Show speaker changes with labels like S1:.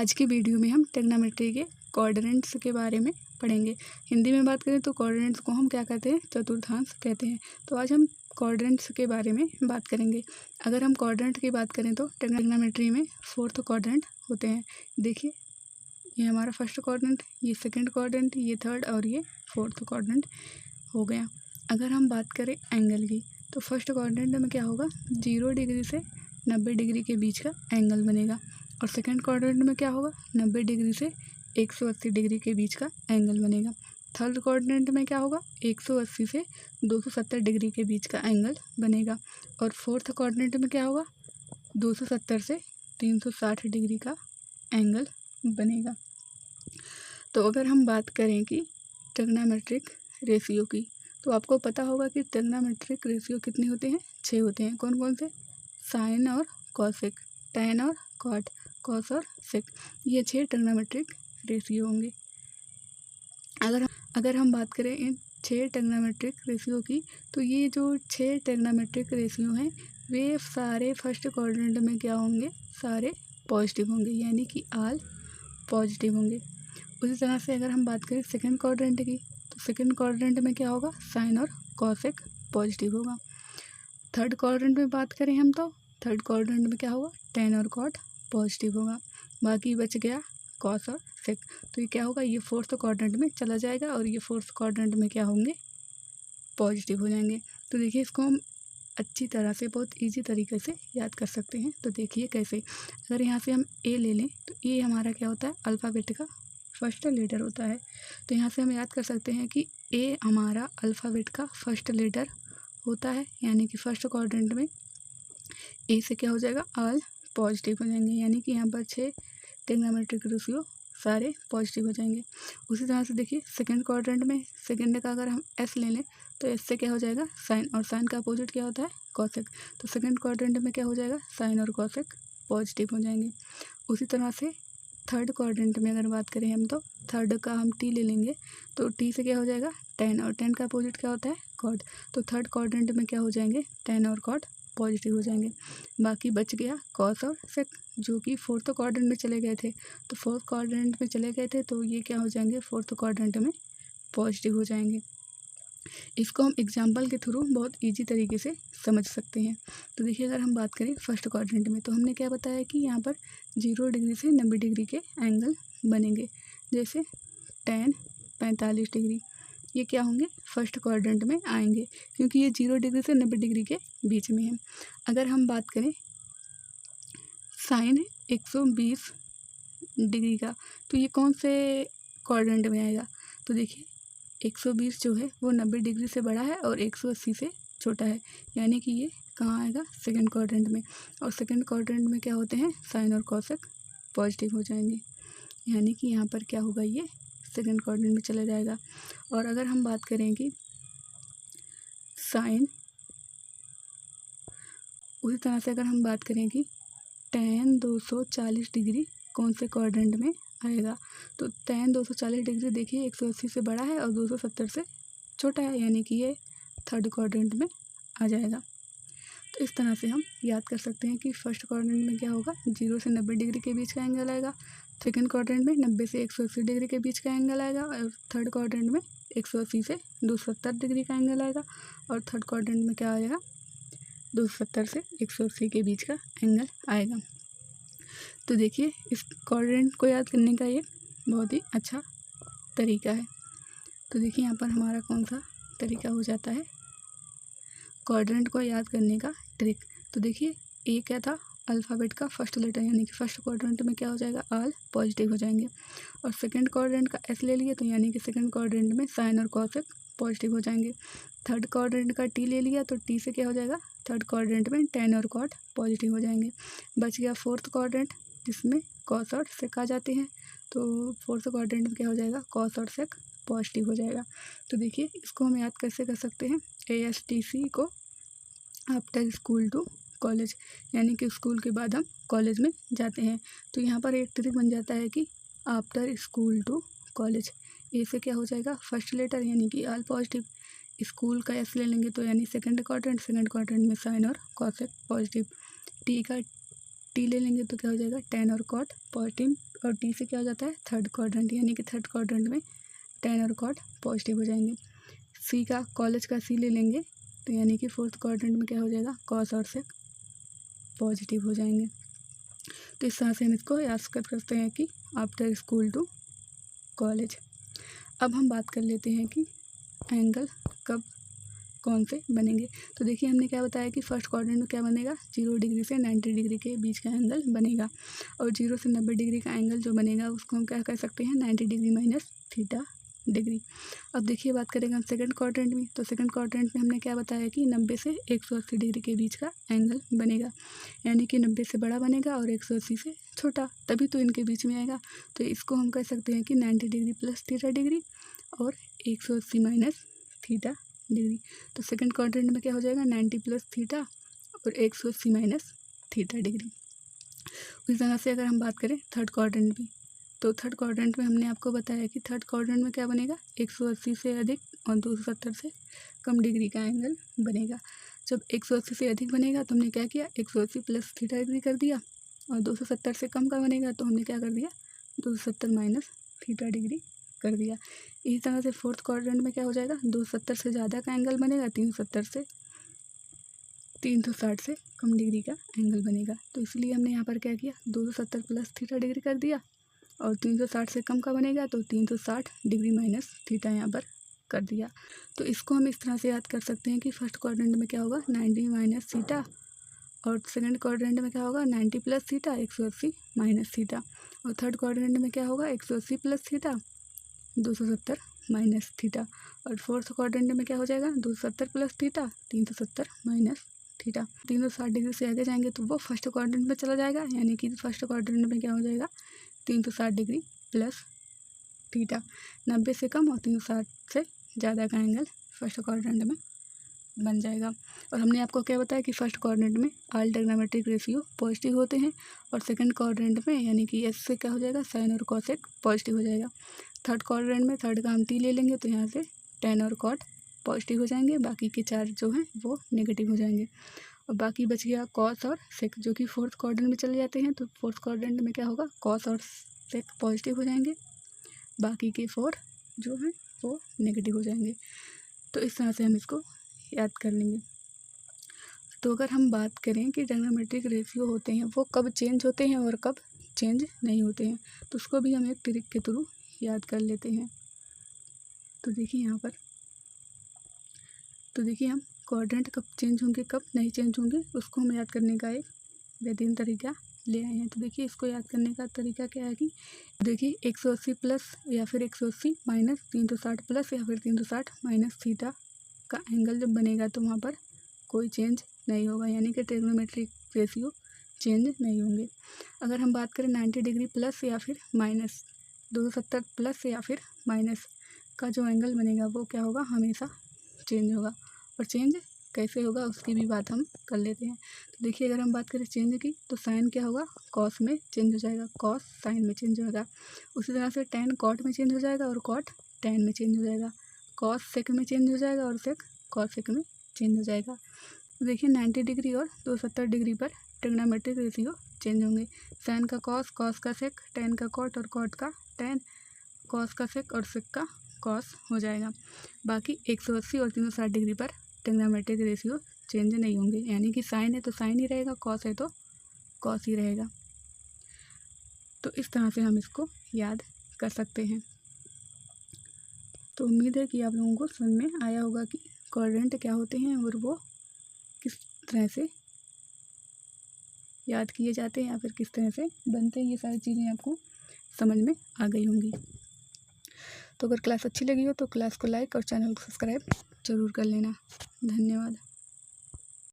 S1: आज की वीडियो में हम ट्रिग्नोमेट्री के क्वाड्रेंट्स के बारे में पढ़ेंगे। हिंदी में बात करें तो क्वाड्रेंट्स को हम क्या कहते हैं? चतुर्थांश कहते हैं। तो आज हम क्वाड्रेंट्स के बारे में बात करेंगे। अगर हम क्वाड्रेंट की बात करें तो ट्रिग्नोमेट्री में 4th क्वाड्रेंट होते हैं। देखिए, ये हमारा फर्स्ट क्वाड्रेंट, ये सेकंड क्वाड्रेंट, ये थर्ड और ये 4th क्वाड्रेंट हो गया। अगर हम बात करें एंगल की तो फर्स्ट क्वाड्रेंट में क्या होगा? 0 डिग्री से 90 डिग्री के बीच का एंगल बनेगा। और सेकंड क्वाड्रेंट में क्या होगा? 90 डिग्री से 180 डिग्री के बीच का एंगल बनेगा। थर्ड क्वाड्रेंट में क्या होगा? 180 से 270 डिग्री के बीच का एंगल बनेगा। और फोर्थ क्वाड्रेंट में क्या होगा? 270 से 360 डिग्री का एंगल बनेगा। तो अगर हम बात करें कि ट्रिग्नोमेट्रिक रेशियो की, तो आपको पता होगा कि ट्रिग्नोमेट्रिक रेशियो कितने होते हैं? 6 होते हैं। कौन कौन से? साइन और कॉसेक, टैन और कॉट, कॉस और सेक, ये 6 ट्रिग्नोमेट्रिक रेशियो होंगे। अगर हम बात करें इन 6 ट्रिग्नोमेट्रिक रेशियो की, तो ये जो 6 ट्रिग्नोमेट्रिक रेशियो हैं वे सारे फर्स्ट क्वाड्रेंट में क्या होंगे? सारे पॉजिटिव होंगे, यानी कि ऑल पॉजिटिव होंगे। उसी तरह से अगर हम बात करें सेकंड क्वाड्रेंट की, तो सेकंड क्वाड्रेंट में क्या होगा? साइन और कॉसेक पॉजिटिव होगा। थर्ड क्वाड्रेंट में बात करें हम तो थर्ड क्वाड्रेंट में क्या होगा? टैन और कॉट पॉजिटिव होगा। बाकी बच गया कॉस और सेक। तो ये क्या होगा? ये फोर्थ क्वाड्रेंट में चला जाएगा और ये फोर्थ क्वाड्रेंट में क्या होंगे? पॉजिटिव हो जाएंगे। तो देखिए, इसको हम अच्छी तरह से बहुत इजी तरीके से याद कर सकते हैं। तो देखिए कैसे। अगर यहाँ से हम ए ले लें तो ए हमारा क्या होता है? अल्फ़ाबेट का फर्स्ट लेटर होता है। तो यहाँ से हम याद कर सकते हैं कि ए हमारा अल्फ़ाबेट का फर्स्ट लेटर होता है, यानी कि फर्स्ट क्वाड्रेंट में ए से क्या हो जाएगा? ऑल पॉजिटिव हो जाएंगे, यानी कि यहाँ पर 6 ट्रिग्नोमेट्रिक रेशियो सारे पॉजिटिव हो जाएंगे। उसी तरह से देखिए, सेकंड क्वाड्रेंट में सेकंड का अगर हम एस ले लें तो एस से क्या हो जाएगा? साइन, और साइन का अपोजिट क्या होता है? कॉसेक। तो सेकंड क्वाड्रेंट में क्या हो जाएगा? साइन और कॉसेक पॉजिटिव हो जाएंगे। उसी तरह से थर्ड क्वाड्रेंट में अगर बात करें हम तो थर्ड का हम टी ले लेंगे तो टी से क्या हो जाएगा? टैन, और टैन का अपोजिट क्या होता है? कॉट। तो थर्ड क्वाड्रेंट में क्या हो जाएंगे? टैन और कॉट पॉजिटिव हो जाएंगे। बाकी बच गया कॉस और सेक, जो कि फोर्थ क्वाड्रेंट में चले गए थे। तो फोर्थ क्वाड्रेंट में चले गए थे तो ये क्या हो जाएंगे? फोर्थ क्वाड्रेंट में पॉजिटिव हो जाएंगे। इसको हम एग्जाम्पल के थ्रू बहुत इजी तरीके से समझ सकते हैं। तो देखिए, अगर हम बात करें फर्स्ट क्वाड्रेंट में तो हमने क्या बताया कि यहाँ पर 0 डिग्री से 90 डिग्री के एंगल बनेंगे। जैसे टैन 45 डिग्री, ये क्या होंगे? फर्स्ट क्वाड्रेंट में आएंगे, क्योंकि ये 0 डिग्री से 90 डिग्री के बीच में है। अगर हम बात करें साइन 120 डिग्री का, तो ये कौन से क्वाड्रेंट में आएगा? तो देखिए, 120 जो है वो 90 डिग्री से बड़ा है और 180 से छोटा है, यानी कि ये कहाँ आएगा? सेकंड क्वाड्रेंट में। और सेकंड क्वाड्रेंट में क्या होते हैं? साइन और कॉसेक पॉजिटिव हो जाएंगे, यानी कि यहाँ पर क्या होगा? ये सेकंड क्वाड्रेंट में चला जाएगा। और अगर हम बात करें कि साइन, उसी तरह से अगर हम बात करें कि टैन 240 डिग्री कौन से क्वाड्रेंट में आएगा? तो टैन 240 डिग्री देखिए 180 से बड़ा है और 270 से छोटा है, यानी कि ये थर्ड क्वाड्रेंट में आ जाएगा। तो इस तरह से हम याद कर सकते हैं कि फर्स्ट क्वाड्रेंट में क्या होगा? 0 से 90 डिग्री के बीच का एंगल आएगा। सेकंड क्वाड्रेंट में 90 से 180 डिग्री के बीच का एंगल आएगा। और थर्ड क्वाड्रेंट में 180 से 270 डिग्री का एंगल आएगा। और थर्ड क्वाड्रेंट में क्या आएगा? 270 से 180 के बीच का एंगल आएगा। तो देखिए, इस क्वाड्रेंट को याद करने का ये बहुत ही अच्छा तरीका है। तो देखिए, यहाँ पर हमारा कौन सा तरीका हो जाता है क्वाड्रेंट को याद करने का ट्रिक। तो देखिए, ए क्या था? अल्फ़ाबेट का फर्स्ट लेटर, यानी कि फर्स्ट क्वाड्रेंट में क्या हो जाएगा? ऑल पॉजिटिव हो जाएंगे। और सेकंड क्वाड्रेंट का एस ले लिया तो यानी कि सेकंड क्वाड्रेंट में साइन और कॉसेक पॉजिटिव हो जाएंगे। थर्ड क्वाड्रेंट का टी ले लिया तो टी से क्या हो जाएगा? थर्ड क्वाड्रेंट में टैन और कॉट पॉजिटिव हो जाएंगे। बच गया फोर्थ क्वाड्रेंट, जिसमें कॉस और सेक आ जाते हैं। तो फोर्थ क्वाड्रेंट में क्या हो जाएगा? कॉस और सेक पॉजिटिव हो जाएगा। तो देखिए, इसको हम याद कैसे कर सकते हैं? ASTC को आफ्टर स्कूल टू कॉलेज, यानी कि स्कूल के बाद हम कॉलेज में जाते हैं। तो यहाँ पर एक ट्रिक बन जाता है कि आफ्टर स्कूल टू कॉलेज, ए से क्या हो जाएगा? फर्स्ट लेटर, यानी कि ऑल पॉजिटिव। स्कूल का एस ले लेंगे तो यानी सेकंड क्वाड्रेंट में साइन और कॉसेक पॉजिटिव। टी का टी ले लेंगे तो क्या हो जाएगा? टैन और कॉट पॉजिटिव। और टी से क्या हो जाता है थर्ड क्वाड्रेंट, यानी कि थर्ड क्वाड्रेंट में टेन और कॉट पॉजिटिव हो जाएंगे। सी का कॉलेज का सी ले लेंगे तो यानी कि फोर्थ क्वाड्रेंट में क्या हो जाएगा कॉस और सेक पॉजिटिव हो जाएंगे। तो इस तरह से हम इसको याद कर सकते हैं कि आफ्टर स्कूल टू कॉलेज। अब हम बात कर लेते हैं कि एंगल कब कौन से बनेंगे। तो देखिए हमने क्या बताया कि फर्स्ट क्वाड्रेंट में क्या बनेगा 0 डिग्री से 90 डिग्री के बीच का एंगल बनेगा, और 0 से 90 डिग्री का एंगल जो बनेगा उसको हम क्या कर सकते हैं 90 डिग्री माइनस थीटा डिग्री। अब देखिए बात करेंगे हम सेकंड क्वाड्रेंट में। तो सेकंड क्वाड्रेंट में हमने क्या बताया कि 90 से 180 डिग्री के बीच का एंगल बनेगा, यानी कि 90 से बड़ा बनेगा और 180 से छोटा, तभी तो इनके बीच में आएगा। तो इसको हम कह सकते हैं कि 90 डिग्री प्लस थीटा डिग्री और 180 माइनस थीटा डिग्री। तो सेकंड क्वाड्रेंट में क्या हो जाएगा 90 प्लस थीटा और 180 माइनस थीटा डिग्री। उस तरह से अगर हम बात करें थर्ड क्वाड्रेंट में, तो थर्ड क्वाड्रेंट में हमने आपको बताया कि थर्ड क्वाड्रेंट में क्या बनेगा 180 से अधिक और 270 से कम डिग्री का एंगल बनेगा। जब 180 से अधिक बनेगा तो हमने क्या किया 180 प्लस थीटा डिग्री कर दिया, और 270 से कम का बनेगा तो हमने क्या कर दिया 270 माइनस थीटा डिग्री कर दिया। इसी तरह से फोर्थ क्वाड्रेंट में क्या हो जाएगा 270 से ज़्यादा का एंगल बनेगा, 360 से कम डिग्री का एंगल बनेगा। तो इसलिए हमने यहाँ पर क्या किया 270 प्लस थीटा डिग्री कर दिया, और 360 से कम का बनेगा तो 360 डिग्री माइनस थीटा यहाँ पर कर दिया। तो इसको हम इस तरह से याद कर सकते हैं कि फर्स्ट क्वाड्रेंट में क्या होगा 90 माइनस थीटा, और सेकंड क्वाड्रेंट में क्या होगा 90 प्लस थीटा 180 माइनस थीटा, और थर्ड क्वाड्रेंट में क्या होगा 180 प्लस थीटा 270 माइनस थीटा, और फोर्थ क्वाड्रेंट में क्या हो जाएगा 270 plus theta 370 minus theta. 360 degree से आगे जाएंगे तो वो फर्स्ट क्वाड्रेंट में चला जाएगा, यानी कि फर्स्ट क्वाड्रेंट में क्या हो जाएगा 360 डिग्री प्लस थीटा, 90 से कम और 360 से ज़्यादा का एंगल फर्स्ट क्वाड्रेंट में बन जाएगा। और हमने आपको क्या बताया कि फर्स्ट क्वाड्रेंट में ऑल ट्रिग्नोमेट्रिक रेशियो पॉजिटिव होते हैं, और सेकंड क्वाड्रेंट में यानी कि एस से क्या हो जाएगा साइन और कॉसेक पॉजिटिव हो जाएगा। थर्ड क्वाड्रेंट में थर्ड का हम टी ले लेंगे तो यहाँ से टेन और कॉट पॉजिटिव हो जाएंगे, बाकी के चार जो हैं वो नेगेटिव हो जाएंगे, और बाकी बच गया कॉस और सेक जो कि फोर्थ क्वाड्रेंट में चले जाते हैं। तो फोर्थ क्वाड्रेंट में क्या होगा कॉस और सेक पॉजिटिव हो जाएंगे, बाकी के फोर जो हैं वो नेगेटिव हो जाएंगे। तो इस तरह से हम इसको याद कर लेंगे। तो अगर हम बात करें कि ट्रिग्नोमेट्रिक रेशियो होते हैं वो कब चेंज होते हैं और कब चेंज नहीं होते हैं, तो उसको भी हम एक ट्रिक के थ्रू याद कर लेते हैं। तो देखिए यहाँ पर, तो देखिए हम क्वाड्रेंट कब चेंज होंगे कब नहीं चेंज होंगे उसको हम याद करने का एक बेहतरीन तरीका ले आए हैं। तो देखिए इसको याद करने का तरीका क्या है कि देखिए 180 प्लस या फिर 180 माइनस 360 प्लस या फिर 360 माइनस थीटा का एंगल जब बनेगा तो वहाँ पर कोई चेंज नहीं होगा, यानी कि ट्रिग्नोमेट्रिक रेशियो चेंज नहीं होंगे। अगर हम बात करें 90 डिग्री प्लस या फिर माइनस 270 प्लस या फिर माइनस का जो एंगल बनेगा वो क्या होगा हमेशा चेंज होगा, और चेंज कैसे होगा उसकी भी बात हम कर लेते हैं। तो देखिए अगर हम बात करें चेंज की तो साइन क्या होगा कॉस में चेंज हो जाएगा, कॉस साइन में चेंज होगा। उसी तरह से टेन कॉट में चेंज हो जाएगा और कॉट टेन में चेंज हो जाएगा, कॉस सेक में चेंज हो जाएगा और सेक कॉस सेक में चेंज हो जाएगा। तो देखिए 90 डिग्री और 270 डिग्री पर ट्रिग्नोमेट्रिक रेशियो चेंज होंगे। साइन का कॉस, कॉस का सेक, टेन का कॉट और कॉट का टेन, कॉस का सेक और सेक का कॉस हो जाएगा। बाकी 180 और 360 डिग्री पर ट्रिग्नोमेट्रिक रेशियो चेंज नहीं होंगे, यानी कि साइन है तो साइन ही रहेगा, कॉस है तो कॉस ही रहेगा। तो इस तरह से हम इसको याद कर सकते हैं। तो उम्मीद है कि आप लोगों को समझ में आया होगा कि क्वाड्रेंट क्या होते हैं और वो किस तरह से याद किए जाते हैं या फिर किस तरह से बनते हैं, ये सारी चीज़ें आपको समझ में आ गई होंगी। तो अगर क्लास अच्छी लगी हो तो क्लास को लाइक और चैनल को सब्सक्राइब ज़रूर कर लेना। धन्यवाद।